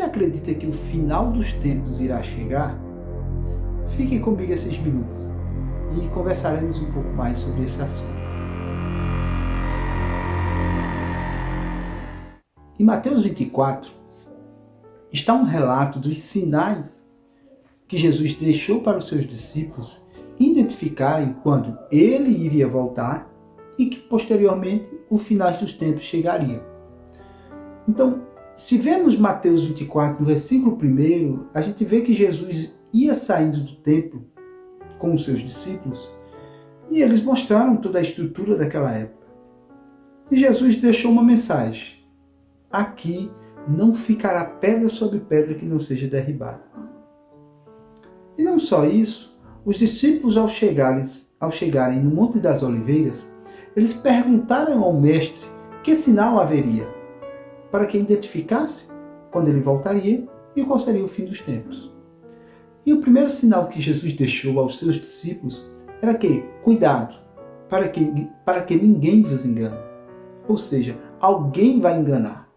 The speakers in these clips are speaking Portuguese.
acredita que o final dos tempos irá chegar? Fiquem comigo esses minutos e conversaremos um pouco mais sobre esse assunto. Em Mateus 24, está um relato dos sinais que Jesus deixou para os seus discípulos identificarem quando ele iria voltar e que posteriormente o final dos tempos chegaria. Então, se vemos Mateus 24, no versículo 1, a gente vê que Jesus ia saindo do templo com os seus discípulos e eles mostraram toda a estrutura daquela época. E Jesus deixou uma mensagem: aqui não ficará pedra sobre pedra que não seja derribada. E não só isso, os discípulos ao chegarem no Monte das Oliveiras, eles perguntaram ao mestre que sinal haveria, para que identificasse quando ele voltaria e qual seria o fim dos tempos. E o primeiro sinal que Jesus deixou aos seus discípulos era que, cuidado, para que ninguém vos engane. Ou seja, alguém vai enganar,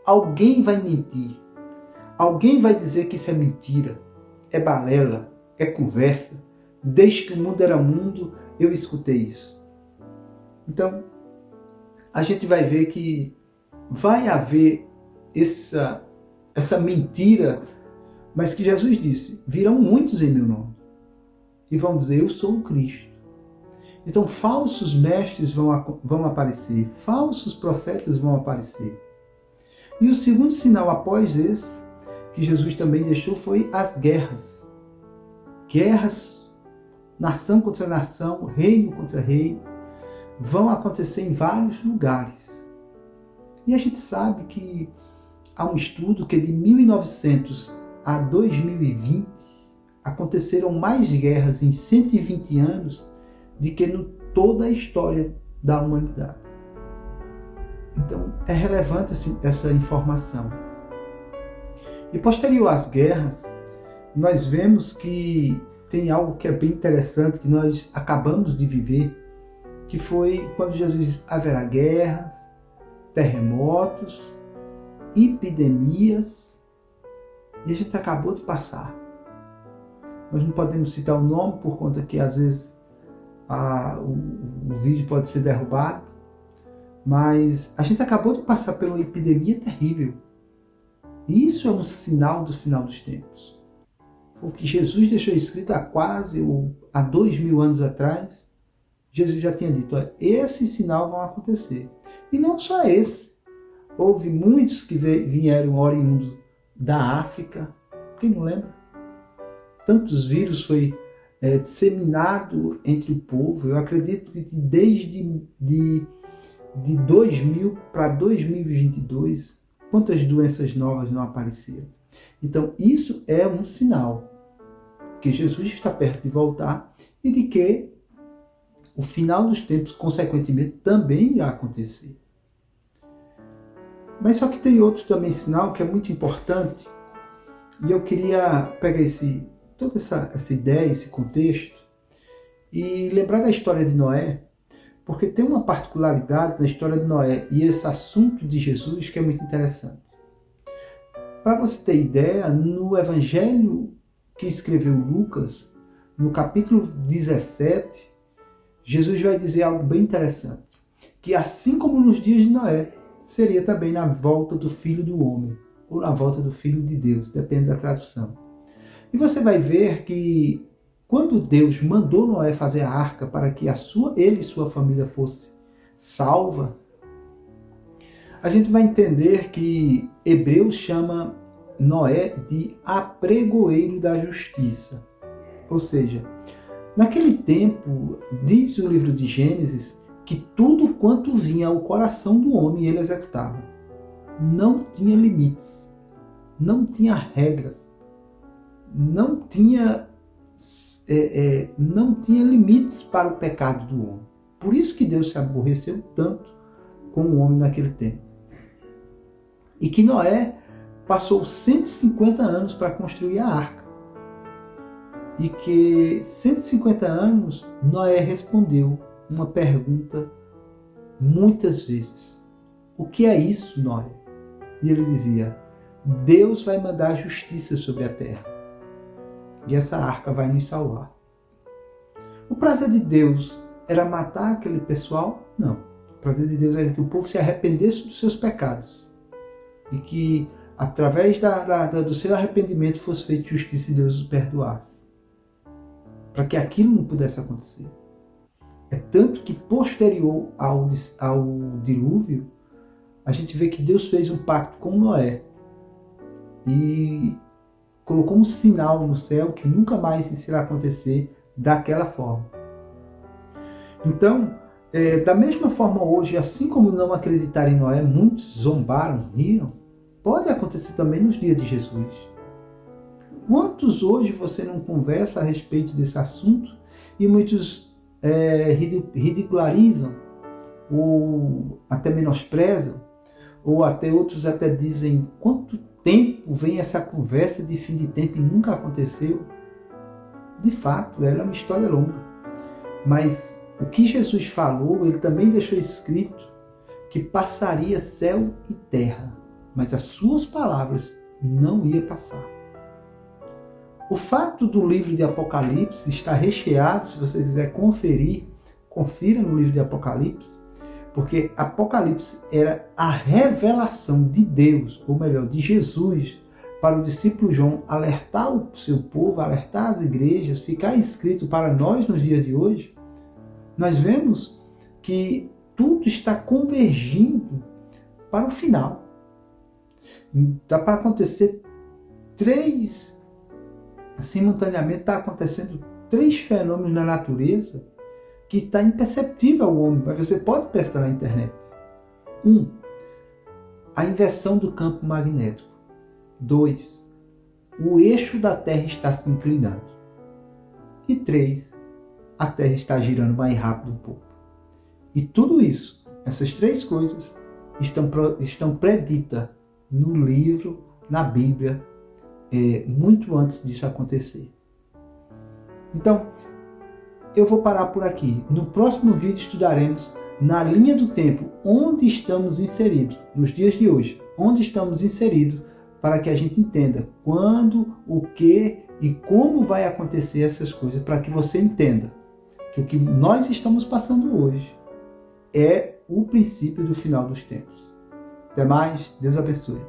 alguém vai mentir, alguém vai dizer que isso é mentira, é balela, é conversa. Desde que o mundo era mundo, eu escutei isso. Então, a gente vai ver que vai haver essa mentira, mas que Jesus disse: virão muitos em meu nome e vão dizer, eu sou o Cristo. Então falsos mestres vão aparecer, falsos profetas vão aparecer. E o segundo sinal após esse, que Jesus também deixou, foi as guerras. Guerras, nação contra nação, reino contra reino, vão acontecer em vários lugares. E a gente sabe que há um estudo que de 1900 a 2020 aconteceram mais guerras em 120 anos do que em toda a história da humanidade. Então é relevante essa informação. E posterior às guerras, nós vemos que tem algo que é bem interessante, que nós acabamos de viver, que foi quando Jesus disse: haverá guerras, terremotos, epidemias, e a gente acabou de passar. Nós não podemos citar o nome por conta que às vezes o vídeo pode ser derrubado, mas a gente acabou de passar por uma epidemia terrível. E isso é um sinal do final dos tempos. O que Jesus deixou escrito há 2000 anos atrás, Jesus já tinha dito: esse sinal vão acontecer. E não só esse. Houve muitos que vieram oriundos da África. Quem não lembra? Tantos vírus foi disseminado entre o povo. Eu acredito que desde de 2000 para 2022, quantas doenças novas não apareceram? Então isso é um sinal que Jesus está perto de voltar e de que o final dos tempos, consequentemente, também irá acontecer. Mas só que tem outro também sinal que é muito importante, e eu queria pegar toda essa ideia, esse contexto, e lembrar da história de Noé, porque tem uma particularidade na história de Noé e esse assunto de Jesus que é muito interessante. Para você ter ideia, no Evangelho que escreveu Lucas, no capítulo 17, Jesus vai dizer algo bem interessante, que assim como nos dias de Noé, seria também na volta do Filho do Homem, ou na volta do Filho de Deus, depende da tradução. E você vai ver que quando Deus mandou Noé fazer a arca para que ele e sua família fosse salva, a gente vai entender que Hebreus chama Noé de apregoeiro da justiça. Ou seja, naquele tempo, diz o livro de Gênesis, que tudo quanto vinha ao coração do homem ele executava. Não tinha limites, não tinha regras, não tinha limites para o pecado do homem. Por isso que Deus se aborreceu tanto com o homem naquele tempo. E que Noé passou 150 anos para construir a arca. E que 150 anos Noé respondeu uma pergunta muitas vezes: o que é isso, Noé? E ele dizia: Deus vai mandar justiça sobre a terra. E essa arca vai nos salvar. O prazer de Deus era matar aquele pessoal? Não. O prazer de Deus era que o povo se arrependesse dos seus pecados. E que, através do seu arrependimento, fosse feita justiça e Deus os perdoasse. Para que aquilo não pudesse acontecer. É tanto que, posterior ao dilúvio, a gente vê que Deus fez um pacto com Noé. E colocou um sinal no céu que nunca mais isso irá acontecer daquela forma. Então, da mesma forma hoje, assim como não acreditaram em Noé, muitos zombaram, riram, pode acontecer também nos dias de Jesus. Quantos hoje você não conversa a respeito desse assunto e muitos ridicularizam ou até menosprezam, ou até outros até dizem quanto tempo vem essa conversa de fim de tempo e nunca aconteceu? De fato, ela é uma história longa. Mas o que Jesus falou, ele também deixou escrito que passaria céu e terra, mas as suas palavras não iam passar. O fato do livro de Apocalipse estar recheado, se você quiser conferir, confira no livro de Apocalipse, porque Apocalipse era a revelação de Deus, ou melhor, de Jesus, para o discípulo João alertar o seu povo, alertar as igrejas, ficar escrito para nós nos dias de hoje. Nós vemos que tudo está convergindo para o final. Dá para acontecer simultaneamente está acontecendo 3 fenômenos na natureza que está imperceptível ao homem, mas você pode prestar na internet. 1. A inversão do campo magnético. 2. O eixo da Terra está se inclinando. E 3. A Terra está girando mais rápido um pouco. E tudo isso, essas 3 coisas, estão preditas no livro, na Bíblia, muito antes disso acontecer. Então, eu vou parar por aqui. No próximo vídeo estudaremos na linha do tempo onde estamos inseridos, nos dias de hoje, onde estamos inseridos, para que a gente entenda quando, o que e como vai acontecer essas coisas, para que você entenda que o que nós estamos passando hoje é o princípio do final dos tempos. Até mais, Deus abençoe.